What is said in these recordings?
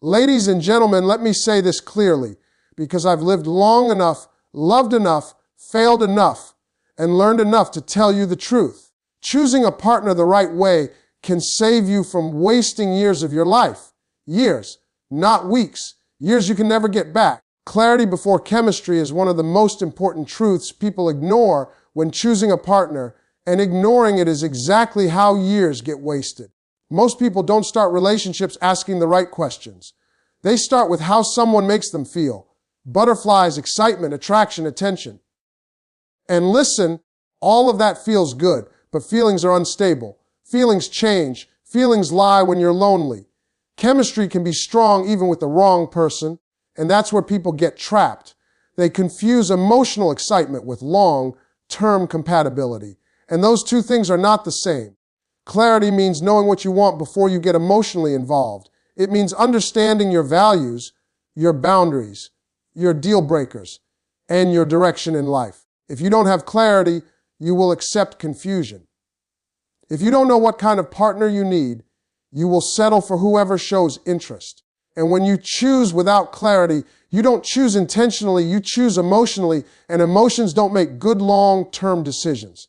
Ladies and gentlemen, let me say this clearly, because I've lived long enough, loved enough, failed enough, and learned enough to tell you the truth. Choosing a partner the right way can save you from wasting years of your life. Years, not weeks. Years you can never get back. Clarity before chemistry is one of the most important truths people ignore when choosing a partner, and ignoring it is exactly how years get wasted. Most people don't start relationships asking the right questions. They start with how someone makes them feel. Butterflies, excitement, attraction, attention. And listen, all of that feels good, but feelings are unstable. Feelings change. Feelings lie when you're lonely. Chemistry can be strong even with the wrong person, and that's where people get trapped. They confuse emotional excitement with long-term compatibility, and those two things are not the same. Clarity means knowing what you want before you get emotionally involved. It means understanding your values, your boundaries, your deal breakers, and your direction in life. If you don't have clarity, you will accept confusion. If you don't know what kind of partner you need, you will settle for whoever shows interest. And when you choose without clarity, you don't choose intentionally, you choose emotionally, and emotions don't make good long-term decisions.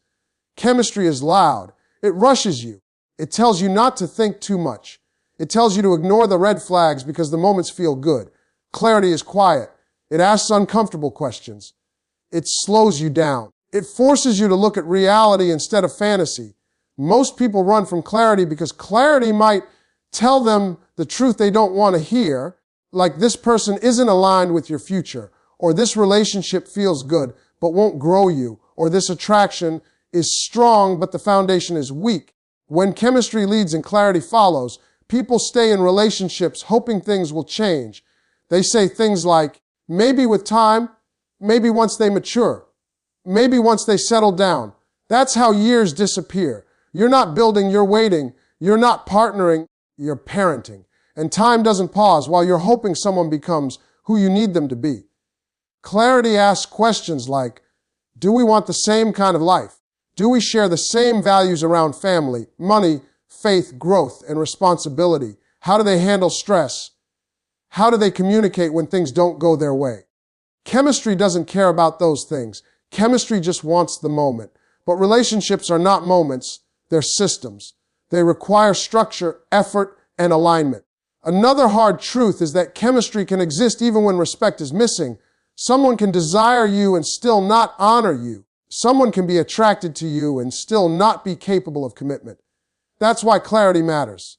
Chemistry is loud. It rushes you. It tells you not to think too much. It tells you to ignore the red flags because the moments feel good. Clarity is quiet. It asks uncomfortable questions. It slows you down. It forces you to look at reality instead of fantasy. Most people run from clarity because clarity might tell them the truth they don't want to hear, like this person isn't aligned with your future, or this relationship feels good but won't grow you, or this attraction is strong but the foundation is weak. When chemistry leads and clarity follows, people stay in relationships hoping things will change. They say things like, maybe with time, maybe once they mature, maybe once they settle down. That's how years disappear. You're not building, you're waiting. You're not partnering, you're parenting. And time doesn't pause while you're hoping someone becomes who you need them to be. Clarity asks questions like, do we want the same kind of life? Do we share the same values around family, money, faith, growth, and responsibility? How do they handle stress? How do they communicate when things don't go their way? Chemistry doesn't care about those things. Chemistry just wants the moment. But relationships are not moments, they're systems. They require structure, effort, and alignment. Another hard truth is that chemistry can exist even when respect is missing. Someone can desire you and still not honor you. Someone can be attracted to you and still not be capable of commitment. That's why clarity matters.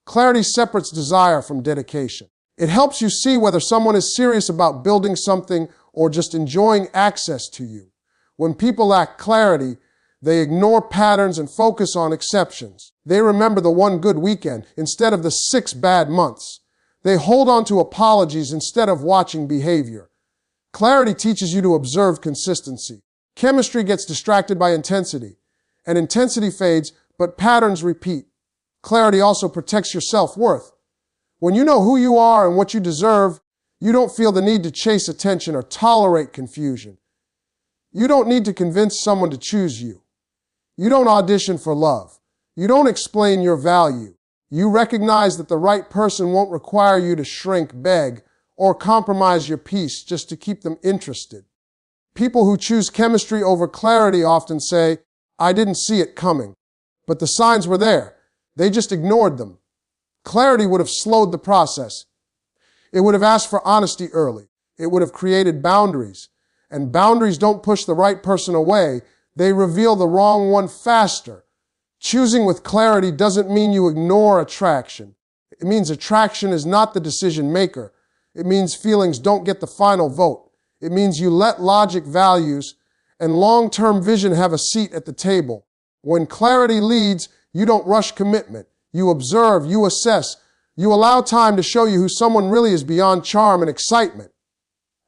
Clarity separates desire from dedication. It helps you see whether someone is serious about building something or just enjoying access to you. When people lack clarity, they ignore patterns and focus on exceptions. They remember the one good weekend instead of the 6 bad months. They hold on to apologies instead of watching behavior. Clarity teaches you to observe consistency. Chemistry gets distracted by intensity, and intensity fades, but patterns repeat. Clarity also protects your self-worth. When you know who you are and what you deserve, you don't feel the need to chase attention or tolerate confusion. You don't need to convince someone to choose you. You don't audition for love. You don't explain your value. You recognize that the right person won't require you to shrink, beg, or compromise your peace just to keep them interested. People who choose chemistry over clarity often say, I didn't see it coming. But the signs were there. They just ignored them. Clarity would have slowed the process. It would have asked for honesty early. It would have created boundaries. And boundaries don't push the right person away. They reveal the wrong one faster. Choosing with clarity doesn't mean you ignore attraction. It means attraction is not the decision maker. It means feelings don't get the final vote. It means you let logic, values, and long-term vision have a seat at the table. When clarity leads, you don't rush commitment. You observe, you assess, you allow time to show you who someone really is beyond charm and excitement.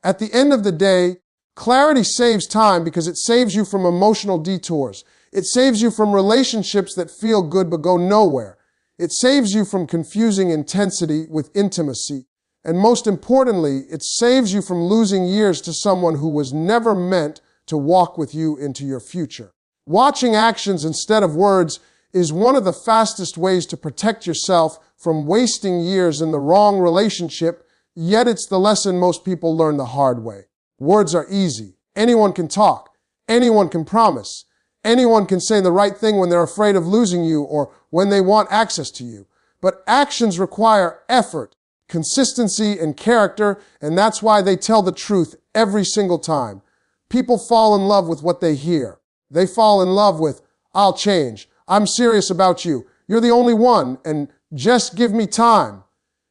At the end of the day, clarity saves time because it saves you from emotional detours. It saves you from relationships that feel good but go nowhere. It saves you from confusing intensity with intimacy. And most importantly, it saves you from losing years to someone who was never meant to walk with you into your future. Watching actions instead of words is one of the fastest ways to protect yourself from wasting years in the wrong relationship, yet it's the lesson most people learn the hard way. Words are easy. Anyone can talk. Anyone can promise. Anyone can say the right thing when they're afraid of losing you or when they want access to you. But actions require effort, consistency, and character, and that's why they tell the truth every single time. People fall in love with what they hear. They fall in love with, "I'll change. I'm serious about you. You're the only one, and just give me time."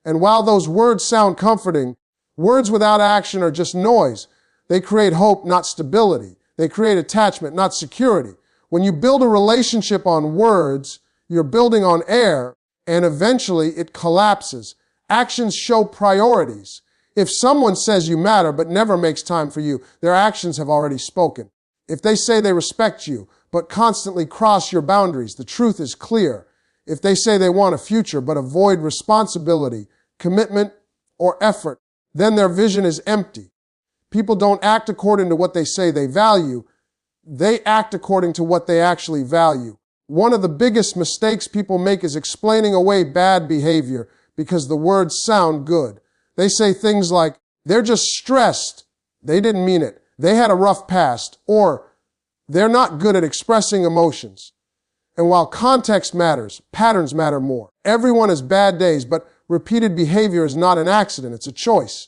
And while those words sound comforting, words without action are just noise. They create hope, not stability. They create attachment, not security. When you build a relationship on words, you're building on air, and eventually it collapses. Actions show priorities. If someone says you matter but never makes time for you, their actions have already spoken. If they say they respect you but constantly cross your boundaries, the truth is clear. If they say they want a future but avoid responsibility, commitment, or effort, then their vision is empty. People don't act according to what they say they value. They act according to what they actually value. One of the biggest mistakes people make is explaining away bad behavior because the words sound good. They say things like, "They're just stressed." They didn't mean it. "They had a rough past," or "They're not good at expressing emotions." And while context matters, patterns matter more. Everyone has bad days, but repeated behavior is not an accident, it's a choice.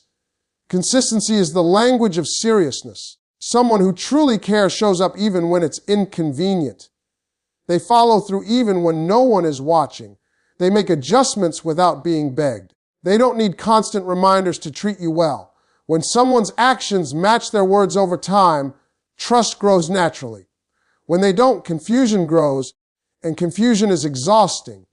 Consistency is the language of seriousness. Someone who truly cares shows up even when it's inconvenient. They follow through even when no one is watching. They make adjustments without being begged. They don't need constant reminders to treat you well. When someone's actions match their words over time, trust grows naturally. When they don't, confusion grows, and confusion is exhausting.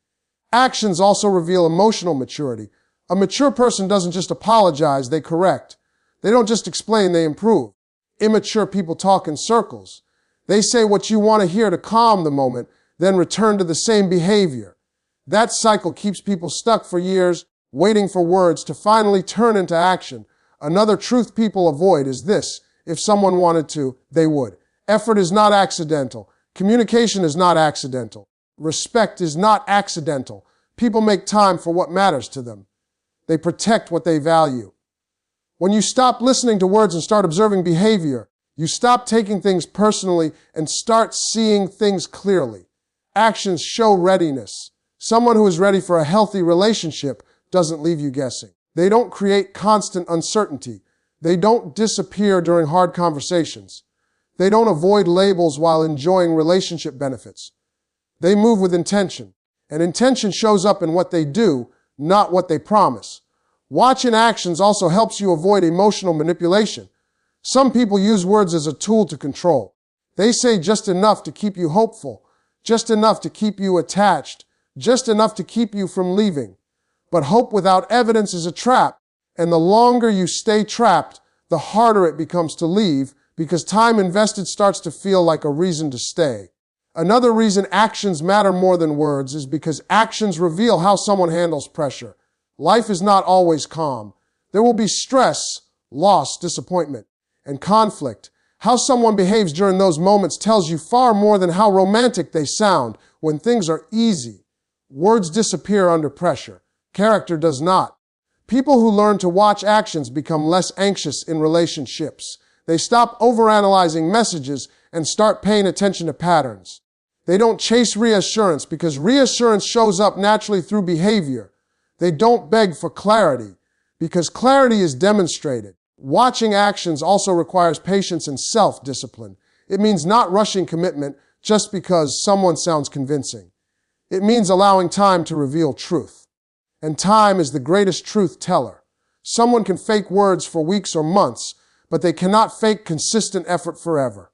Actions also reveal emotional maturity. A mature person doesn't just apologize, they correct. They don't just explain, they improve. Immature people talk in circles. They say what you want to hear to calm the moment, then return to the same behavior. That cycle keeps people stuck for years, waiting for words to finally turn into action. Another truth people avoid is this: if someone wanted to, they would. Effort is not accidental. Communication is not accidental. Respect is not accidental. People make time for what matters to them. They protect what they value. When you stop listening to words and start observing behavior, you stop taking things personally and start seeing things clearly. Actions show readiness. Someone who is ready for a healthy relationship doesn't leave you guessing. They don't create constant uncertainty. They don't disappear during hard conversations. They don't avoid labels while enjoying relationship benefits. They move with intention. And intention shows up in what they do, not what they promise. Watching actions also helps you avoid emotional manipulation. Some people use words as a tool to control. They say just enough to keep you hopeful, just enough to keep you attached, just enough to keep you from leaving. But hope without evidence is a trap, and the longer you stay trapped, the harder it becomes to leave, because time invested starts to feel like a reason to stay. Another reason actions matter more than words is because actions reveal how someone handles pressure. Life is not always calm. There will be stress, loss, disappointment, and conflict. How someone behaves during those moments tells you far more than how romantic they sound when things are easy. Words disappear under pressure. Character does not. People who learn to watch actions become less anxious in relationships. They stop overanalyzing messages and start paying attention to patterns. They don't chase reassurance because reassurance shows up naturally through behavior. They don't beg for clarity because clarity is demonstrated. Watching actions also requires patience and self-discipline. It means not rushing commitment just because someone sounds convincing. It means allowing time to reveal truth. And time is the greatest truth teller. Someone can fake words for weeks or months, but they cannot fake consistent effort forever.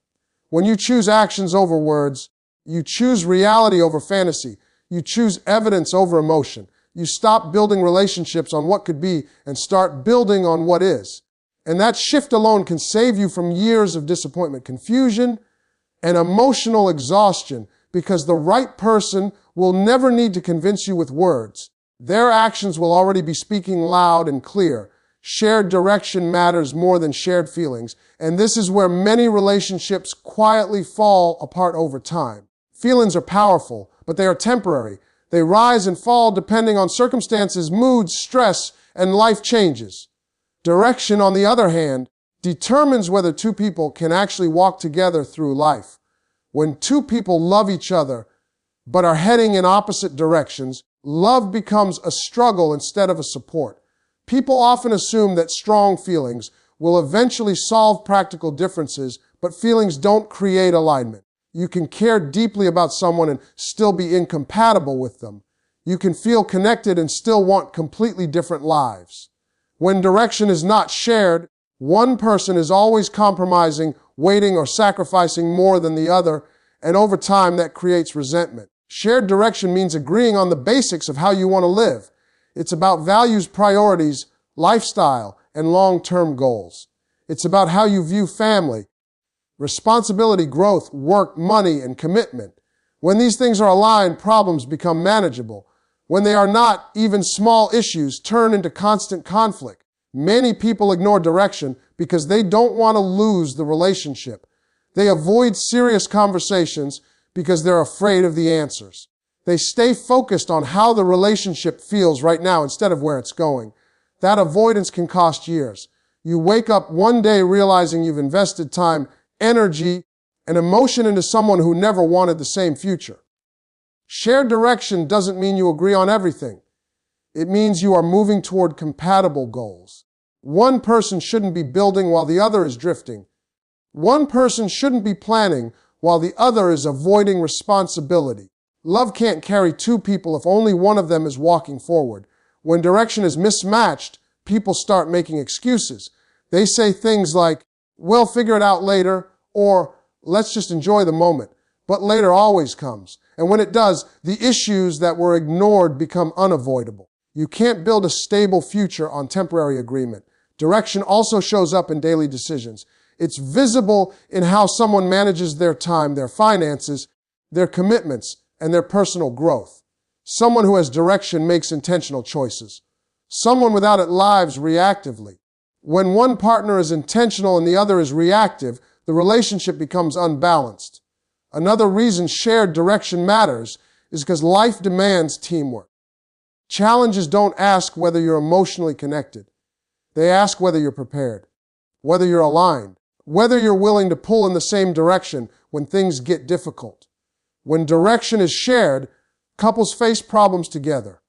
When you choose actions over words, you choose reality over fantasy. You choose evidence over emotion. You stop building relationships on what could be and start building on what is. And that shift alone can save you from years of disappointment, confusion, and emotional exhaustion, because the right person will never need to convince you with words. Their actions will already be speaking loud and clear. Shared direction matters more than shared feelings, and this is where many relationships quietly fall apart over time. Feelings are powerful, but they are temporary. They rise and fall depending on circumstances, moods, stress, and life changes. Direction, on the other hand, determines whether two people can actually walk together through life. When two people love each other but are heading in opposite directions, love becomes a struggle instead of a support. People often assume that strong feelings will eventually solve practical differences, but feelings don't create alignment. You can care deeply about someone and still be incompatible with them. You can feel connected and still want completely different lives. When direction is not shared, one person is always compromising, waiting, or sacrificing more than the other, and over time that creates resentment. Shared direction means agreeing on the basics of how you want to live. It's about values, priorities, lifestyle, and long-term goals. It's about how you view family, responsibility, growth, work, money, and commitment. When these things are aligned, problems become manageable. When they are not, even small issues turn into constant conflict. Many people ignore direction because they don't want to lose the relationship. They avoid serious conversations because they're afraid of the answers. They stay focused on how the relationship feels right now instead of where it's going. That avoidance can cost years. You wake up one day realizing you've invested time, energy, and emotion into someone who never wanted the same future. Shared direction doesn't mean you agree on everything. It means you are moving toward compatible goals. One person shouldn't be building while the other is drifting. One person shouldn't be planning while the other is avoiding responsibility. Love can't carry two people if only one of them is walking forward. When direction is mismatched, people start making excuses. They say things like, "We'll figure it out later," or "Let's just enjoy the moment." But later always comes. And when it does, the issues that were ignored become unavoidable. You can't build a stable future on temporary agreement. Direction also shows up in daily decisions. It's visible in how someone manages their time, their finances, their commitments, and their personal growth. Someone who has direction makes intentional choices. Someone without it lives reactively. When one partner is intentional and the other is reactive, the relationship becomes unbalanced. Another reason shared direction matters is because life demands teamwork. Challenges don't ask whether you're emotionally connected. They ask whether you're prepared, whether you're aligned, whether you're willing to pull in the same direction when things get difficult. When direction is shared, couples face problems together.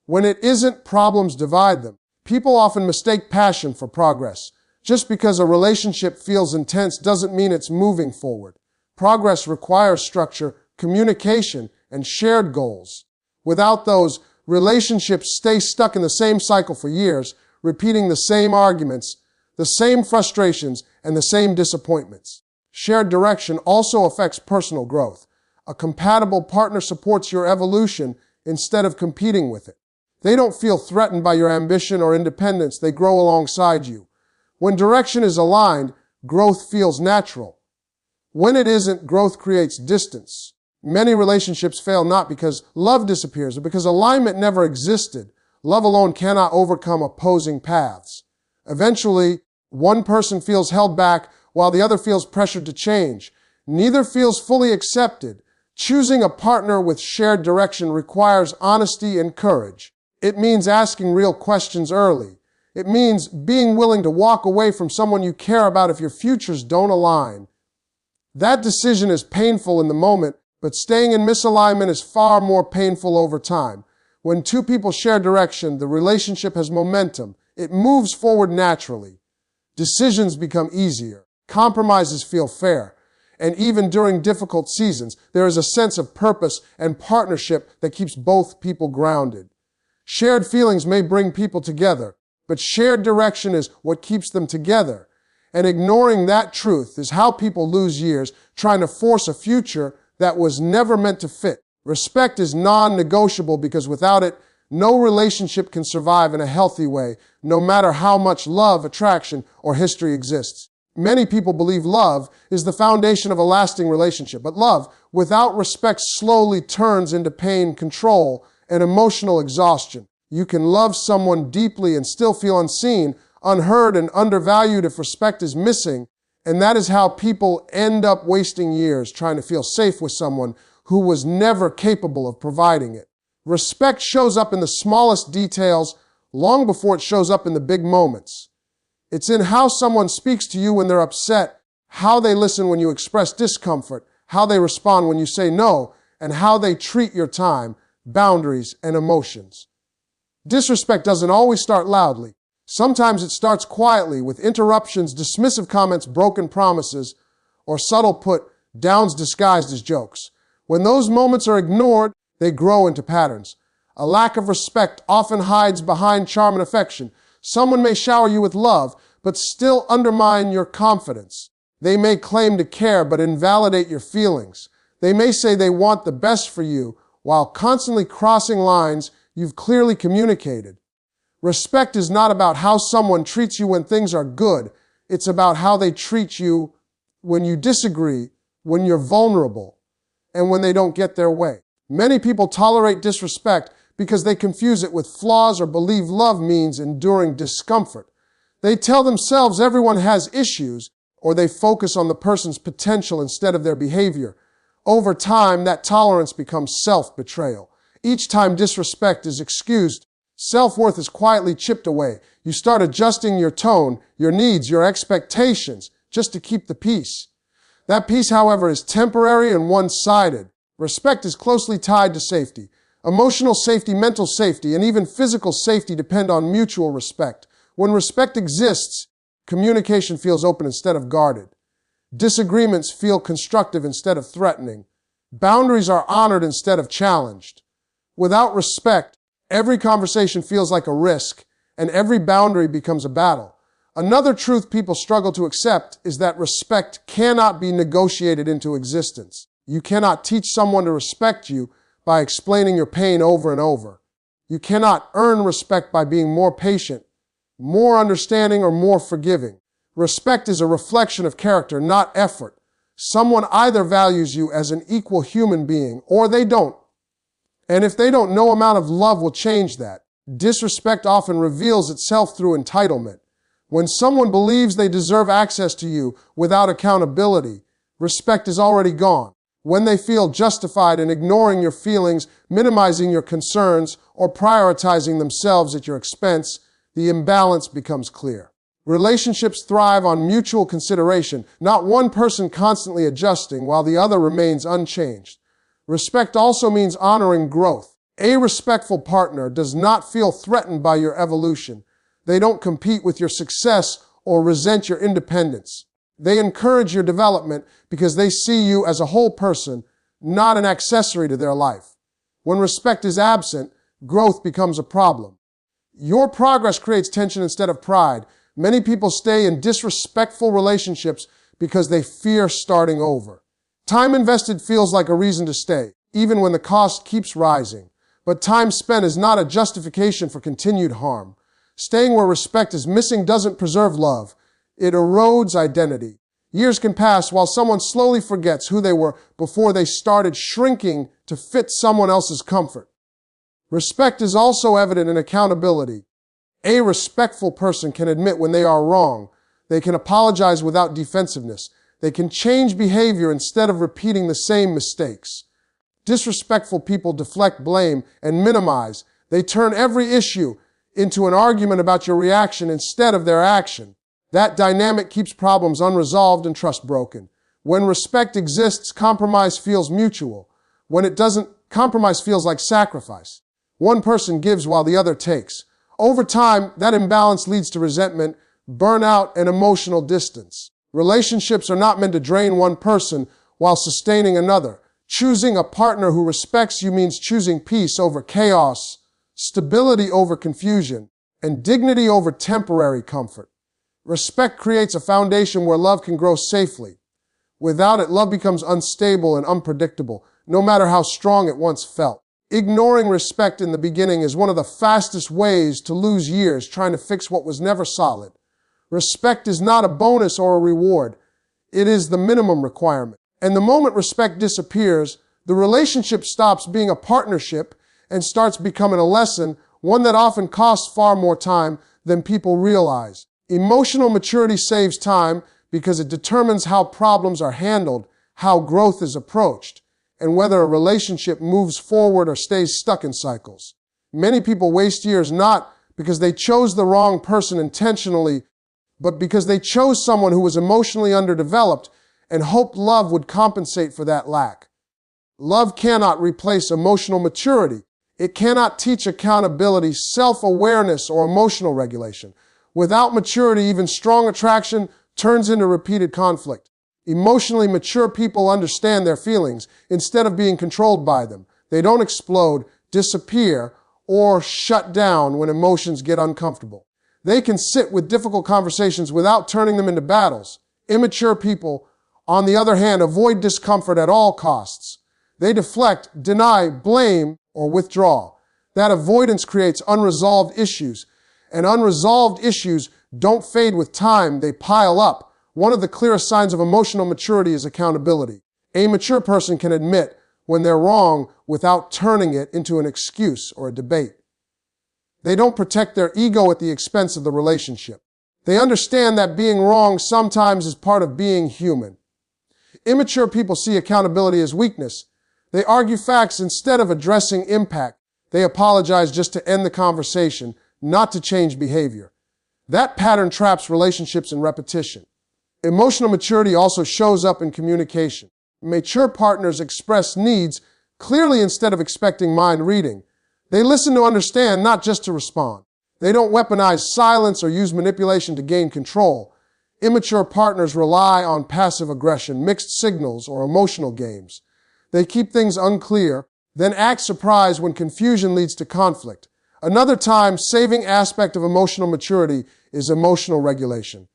When it isn't, problems divide them. People often mistake passion for progress. Just because a relationship feels intense doesn't mean it's moving forward. Progress requires structure, communication, and shared goals. Without those, relationships stay stuck in the same cycle for years, repeating the same arguments, the same frustrations, and the same disappointments. Shared direction also affects personal growth. A compatible partner supports your evolution instead of competing with it. They don't feel threatened by your ambition or independence. They grow alongside you. When direction is aligned, growth feels natural. When it isn't, growth creates distance. Many relationships fail not because love disappears, but because alignment never existed. Love alone cannot overcome opposing paths. Eventually, one person feels held back while the other feels pressured to change. Neither feels fully accepted. Choosing a partner with shared direction requires honesty and courage. It means asking real questions early. It means being willing to walk away from someone you care about if your futures don't align. That decision is painful in the moment, but staying in misalignment is far more painful over time. When two people share direction, the relationship has momentum. It moves forward naturally. Decisions become easier. Compromises feel fair. And even during difficult seasons, there is a sense of purpose and partnership that keeps both people grounded. Shared feelings may bring people together, but shared direction is what keeps them together. And ignoring that truth is how people lose years trying to force a future that was never meant to fit. Respect is non-negotiable because without it, no relationship can survive in a healthy way, no matter how much love, attraction, or history exists. Many people believe love is the foundation of a lasting relationship, but love without respect slowly turns into pain, control, and emotional exhaustion. You can love someone deeply and still feel unseen, unheard, and undervalued if respect is missing, and that is how people end up wasting years trying to feel safe with someone who was never capable of providing it. Respect shows up in the smallest details long before it shows up in the big moments. It's in how someone speaks to you when they're upset, how they listen when you express discomfort, how they respond when you say no, and how they treat your time, boundaries, and emotions. Disrespect doesn't always start loudly. Sometimes it starts quietly with interruptions, dismissive comments, broken promises, or subtle put-downs disguised as jokes. When those moments are ignored, they grow into patterns. A lack of respect often hides behind charm and affection. Someone may shower you with love, but still undermine your confidence. They may claim to care, but invalidate your feelings. They may say they want the best for you, while constantly crossing lines you've clearly communicated. Respect is not about how someone treats you when things are good. It's about how they treat you when you disagree, when you're vulnerable, and when they don't get their way. Many people tolerate disrespect because they confuse it with flaws or believe love means enduring discomfort. They tell themselves everyone has issues, or they focus on the person's potential instead of their behavior. Over time, that tolerance becomes self-betrayal. Each time disrespect is excused, self-worth is quietly chipped away. You start adjusting your tone, your needs, your expectations, just to keep the peace. That peace, however, is temporary and one-sided. Respect is closely tied to safety. Emotional safety, mental safety, and even physical safety depend on mutual respect. When respect exists, communication feels open instead of guarded. Disagreements feel constructive instead of threatening. Boundaries are honored instead of challenged. Without respect, every conversation feels like a risk, and every boundary becomes a battle. Another truth people struggle to accept is that respect cannot be negotiated into existence. You cannot teach someone to respect you by explaining your pain over and over. You cannot earn respect by being more patient, more understanding, or more forgiving. Respect is a reflection of character, not effort. Someone either values you as an equal human being, or they don't. And if they don't, no amount of love will change that. Disrespect often reveals itself through entitlement. When someone believes they deserve access to you without accountability, respect is already gone. When they feel justified in ignoring your feelings, minimizing your concerns, or prioritizing themselves at your expense, the imbalance becomes clear. Relationships thrive on mutual consideration, not one person constantly adjusting while the other remains unchanged. Respect also means honoring growth. A respectful partner does not feel threatened by your evolution. They don't compete with your success or resent your independence. They encourage your development because they see you as a whole person, not an accessory to their life. When respect is absent, growth becomes a problem. Your progress creates tension instead of pride. Many people stay in disrespectful relationships because they fear starting over. Time invested feels like a reason to stay, even when the cost keeps rising. But time spent is not a justification for continued harm. Staying where respect is missing doesn't preserve love. It erodes identity. Years can pass while someone slowly forgets who they were before they started shrinking to fit someone else's comfort. Respect is also evident in accountability. A respectful person can admit when they are wrong. They can apologize without defensiveness. They can change behavior instead of repeating the same mistakes. Disrespectful people deflect blame and minimize. They turn every issue into an argument about your reaction instead of their action. That dynamic keeps problems unresolved and trust broken. When respect exists, compromise feels mutual. When it doesn't, compromise feels like sacrifice. One person gives while the other takes. Over time, that imbalance leads to resentment, burnout, and emotional distance. Relationships are not meant to drain one person while sustaining another. Choosing a partner who respects you means choosing peace over chaos, stability over confusion, and dignity over temporary comfort. Respect creates a foundation where love can grow safely. Without it, love becomes unstable and unpredictable, no matter how strong it once felt. Ignoring respect in the beginning is one of the fastest ways to lose years trying to fix what was never solid. Respect is not a bonus or a reward. It is the minimum requirement. And the moment respect disappears, the relationship stops being a partnership and starts becoming a lesson, one that often costs far more time than people realize. Emotional maturity saves time because it determines how problems are handled, how growth is approached, and whether a relationship moves forward or stays stuck in cycles. Many people waste years not because they chose the wrong person intentionally, but because they chose someone who was emotionally underdeveloped and hoped love would compensate for that lack. Love cannot replace emotional maturity. It cannot teach accountability, self-awareness, or emotional regulation. Without maturity, even strong attraction turns into repeated conflict. Emotionally mature people understand their feelings instead of being controlled by them. They don't explode, disappear, or shut down when emotions get uncomfortable. They can sit with difficult conversations without turning them into battles. Immature people, on the other hand, avoid discomfort at all costs. They deflect, deny, blame, or withdraw. That avoidance creates unresolved issues, and unresolved issues don't fade with time, they pile up. One of the clearest signs of emotional maturity is accountability. A mature person can admit when they're wrong without turning it into an excuse or a debate. They don't protect their ego at the expense of the relationship. They understand that being wrong sometimes is part of being human. Immature people see accountability as weakness. They argue facts instead of addressing impact. They apologize just to end the conversation, not to change behavior. That pattern traps relationships in repetition. Emotional maturity also shows up in communication. Mature partners express needs clearly instead of expecting mind reading. They listen to understand, not just to respond. They don't weaponize silence or use manipulation to gain control. Immature partners rely on passive aggression, mixed signals, or emotional games. They keep things unclear, then act surprised when confusion leads to conflict. Another time-saving aspect of emotional maturity is emotional regulation.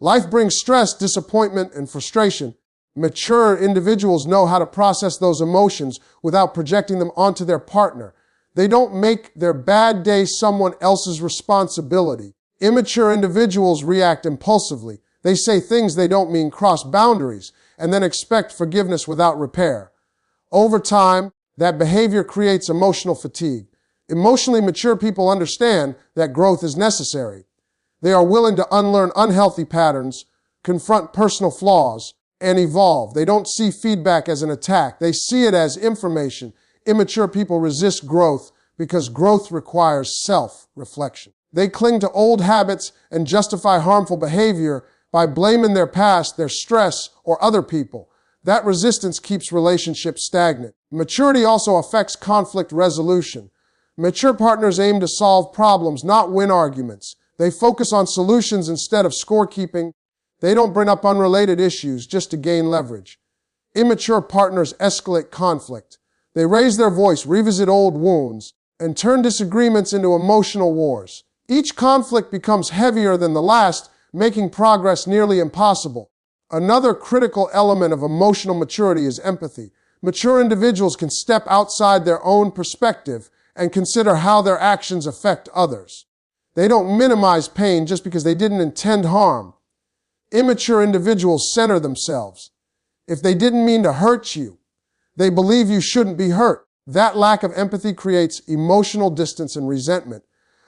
Life brings stress, disappointment, and frustration. Mature individuals know how to process those emotions without projecting them onto their partner. They don't make their bad day someone else's responsibility. Immature individuals react impulsively. They say things they don't mean, cross boundaries, and then expect forgiveness without repair. Over time, that behavior creates emotional fatigue. Emotionally mature people understand that growth is necessary. They are willing to unlearn unhealthy patterns, confront personal flaws, and evolve. They don't see feedback as an attack. They see it as information. Immature people resist growth because growth requires self-reflection. They cling to old habits and justify harmful behavior by blaming their past, their stress, or other people. That resistance keeps relationships stagnant. Maturity also affects conflict resolution. Mature partners aim to solve problems, not win arguments. They focus on solutions instead of scorekeeping. They don't bring up unrelated issues just to gain leverage. Immature partners escalate conflict. They raise their voice, revisit old wounds, and turn disagreements into emotional wars. Each conflict becomes heavier than the last, making progress nearly impossible. Another critical element of emotional maturity is empathy. Mature individuals can step outside their own perspective and consider how their actions affect others. They don't minimize pain just because they didn't intend harm. Immature individuals center themselves. If they didn't mean to hurt you, they believe you shouldn't be hurt. That lack of empathy creates emotional distance and resentment.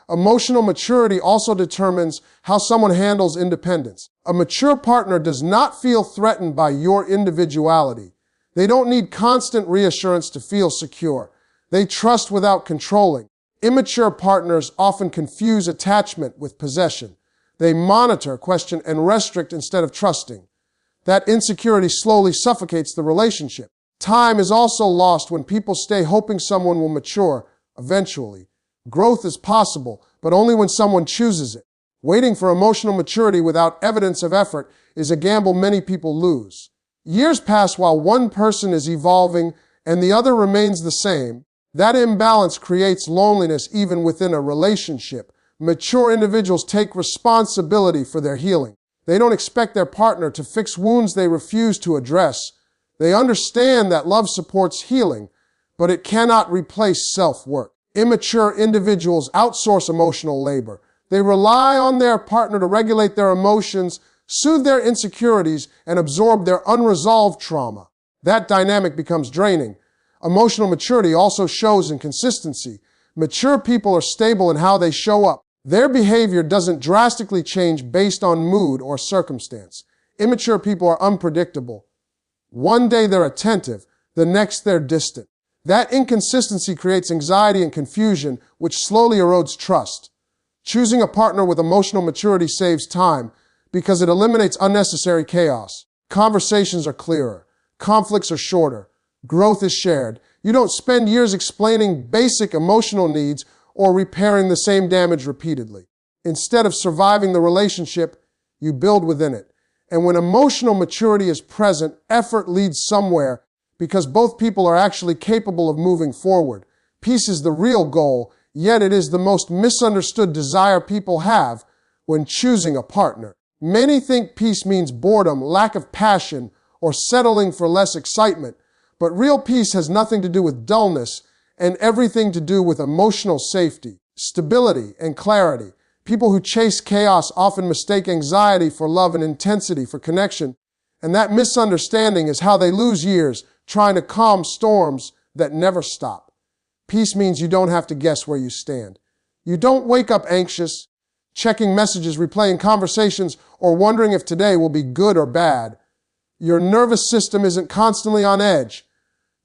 Emotional maturity also determines how someone handles independence. A mature partner does not feel threatened by your individuality. They don't need constant reassurance to feel secure. They trust without controlling. Immature partners often confuse attachment with possession. They monitor, question, and restrict instead of trusting. That insecurity slowly suffocates the relationship. Time is also lost when people stay hoping someone will mature eventually. Growth is possible, but only when someone chooses it. Waiting for emotional maturity without evidence of effort is a gamble many people lose. Years pass while one person is evolving and the other remains the same. That imbalance creates loneliness even within a relationship. Mature individuals take responsibility for their healing. They don't expect their partner to fix wounds they refuse to address. They understand that love supports healing, but it cannot replace self-work. Immature individuals outsource emotional labor. They rely on their partner to regulate their emotions, soothe their insecurities, and absorb their unresolved trauma. That dynamic becomes draining. Emotional maturity also shows in consistency. Mature people are stable in how they show up. Their behavior doesn't drastically change based on mood or circumstance. Immature people are unpredictable. One day they're attentive, The next, they're distant. That inconsistency creates anxiety and confusion, which slowly erodes trust. Choosing a partner with emotional maturity saves time because it eliminates unnecessary chaos. Conversations are clearer. Conflicts are shorter. Growth is shared. You don't spend years explaining basic emotional needs or repairing the same damage repeatedly. Instead of surviving the relationship, you build within it. And when emotional maturity is present, effort leads somewhere because both people are actually capable of moving forward. Peace is the real goal, yet it is the most misunderstood desire people have when choosing a partner. Many think peace means boredom, lack of passion, or settling for less excitement. But real peace has nothing to do with dullness and everything to do with emotional safety, stability, and clarity. People who chase chaos often mistake anxiety for love and intensity for connection, and that misunderstanding is how they lose years trying to calm storms that never stop. Peace means you don't have to guess where you stand. You don't wake up anxious, checking messages, replaying conversations, or wondering if today will be good or bad. Your nervous system isn't constantly on edge.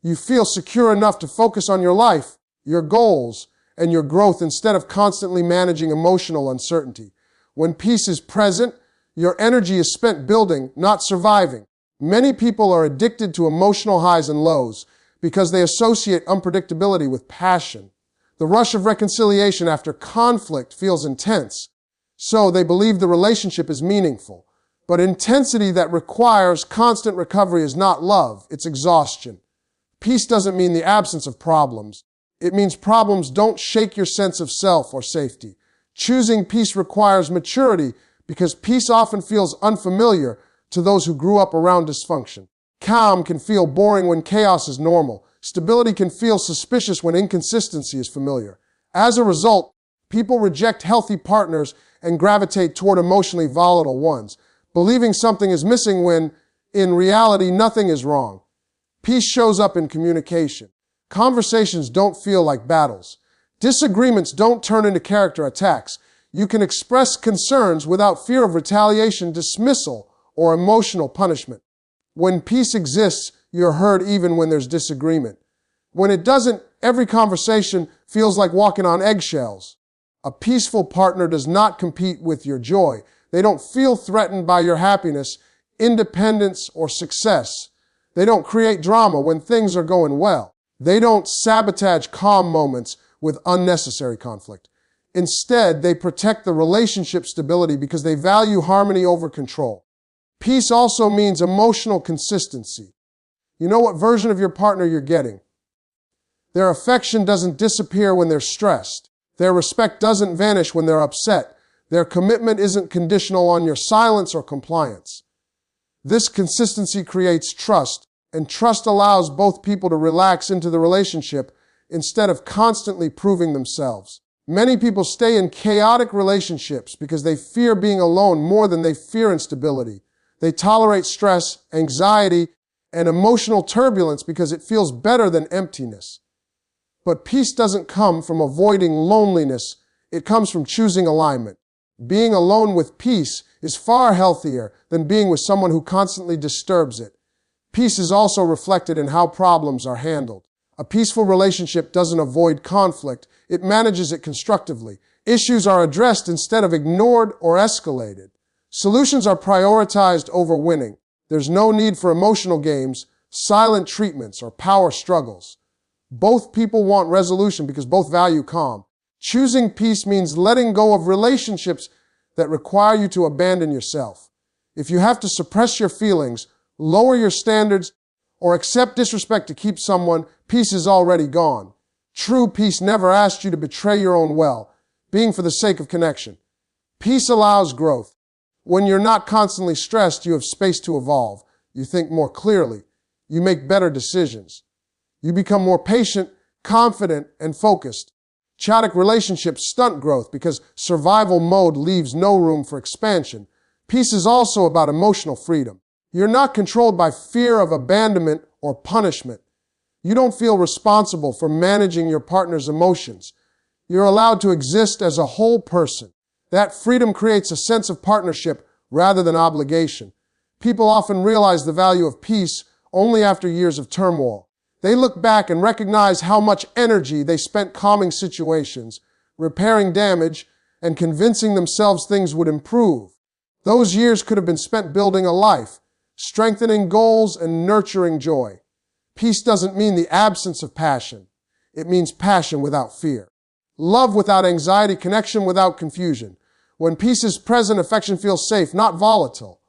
You feel secure enough to focus on your life, your goals, and your growth instead of constantly managing emotional uncertainty. When peace is present, your energy is spent building, not surviving. Many people are addicted to emotional highs and lows because they associate unpredictability with passion. The rush of reconciliation after conflict feels intense, so they believe the relationship is meaningful. But intensity that requires constant recovery is not love, it's exhaustion. Peace doesn't mean the absence of problems. It means problems don't shake your sense of self or safety. Choosing peace requires maturity because peace often feels unfamiliar to those who grew up around dysfunction. Calm can feel boring when chaos is normal. Stability can feel suspicious when inconsistency is familiar. As a result, people reject healthy partners and gravitate toward emotionally volatile ones, believing something is missing when, in reality, nothing is wrong. Peace shows up in communication. Conversations don't feel like battles. Disagreements don't turn into character attacks. You can express concerns without fear of retaliation, dismissal, or emotional punishment. When peace exists, you're heard even when there's disagreement. When it doesn't, every conversation feels like walking on eggshells. A peaceful partner does not compete with your joy. They don't feel threatened by your happiness, independence, or success. They don't create drama when things are going well. They don't sabotage calm moments with unnecessary conflict. Instead, they protect the relationship stability because they value harmony over control. Peace also means emotional consistency. You know what version of your partner you're getting. Their affection doesn't disappear when they're stressed. Their respect doesn't vanish when they're upset. Their commitment isn't conditional on your silence or compliance. This consistency creates trust, and trust allows both people to relax into the relationship instead of constantly proving themselves. Many people stay in chaotic relationships because they fear being alone more than they fear instability. They tolerate stress, anxiety, and emotional turbulence because it feels better than emptiness. But peace doesn't come from avoiding loneliness. It comes from choosing alignment. Being alone with peace is far healthier than being with someone who constantly disturbs it. Peace is also reflected in how problems are handled. A peaceful relationship doesn't avoid conflict. It manages it constructively. Issues are addressed instead of ignored or escalated. Solutions are prioritized over winning. There's no need for emotional games, silent treatments, or power struggles. Both people want resolution because both value calm. Choosing peace means letting go of relationships that require you to abandon yourself. If you have to suppress your feelings, lower your standards, or accept disrespect to keep someone, peace is already gone. True peace never asks you to betray your own well, being for the sake of connection. Peace allows growth. When you're not constantly stressed, you have space to evolve. You think more clearly. You make better decisions. You become more patient, confident, and focused. Chaotic relationships stunt growth because survival mode leaves no room for expansion. Peace is also about emotional freedom. You're not controlled by fear of abandonment or punishment. You don't feel responsible for managing your partner's emotions. You're allowed to exist as a whole person. That freedom creates a sense of partnership rather than obligation. People often realize the value of peace only after years of turmoil. They look back and recognize how much energy they spent calming situations, repairing damage, and convincing themselves things would improve. Those years could have been spent building a life, strengthening goals, and nurturing joy. Peace doesn't mean the absence of passion. It means passion without fear. Love without anxiety, connection without confusion. When peace is present, affection feels safe, not volatile.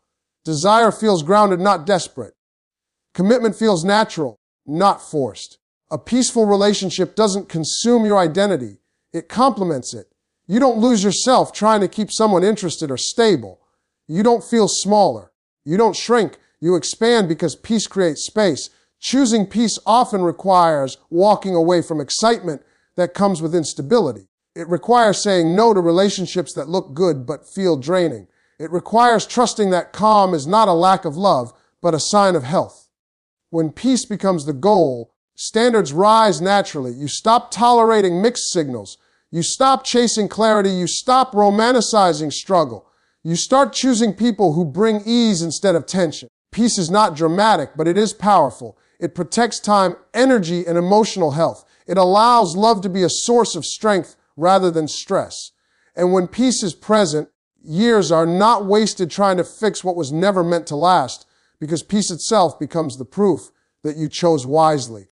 Desire feels grounded, not desperate. Commitment feels natural, not forced. A peaceful relationship doesn't consume your identity. It complements it. You don't lose yourself trying to keep someone interested or stable. You don't feel smaller. You don't shrink. You expand because peace creates space. Choosing peace often requires walking away from excitement that comes with instability. It requires saying no to relationships that look good but feel draining. It requires trusting that calm is not a lack of love, but a sign of health. When peace becomes the goal, standards rise naturally. You stop tolerating mixed signals. You stop chasing clarity. You stop romanticizing struggle. You start choosing people who bring ease instead of tension. Peace is not dramatic, but it is powerful. It protects time, energy, and emotional health. It allows love to be a source of strength rather than stress. And when peace is present, years are not wasted trying to fix what was never meant to last, because peace itself becomes the proof that you chose wisely.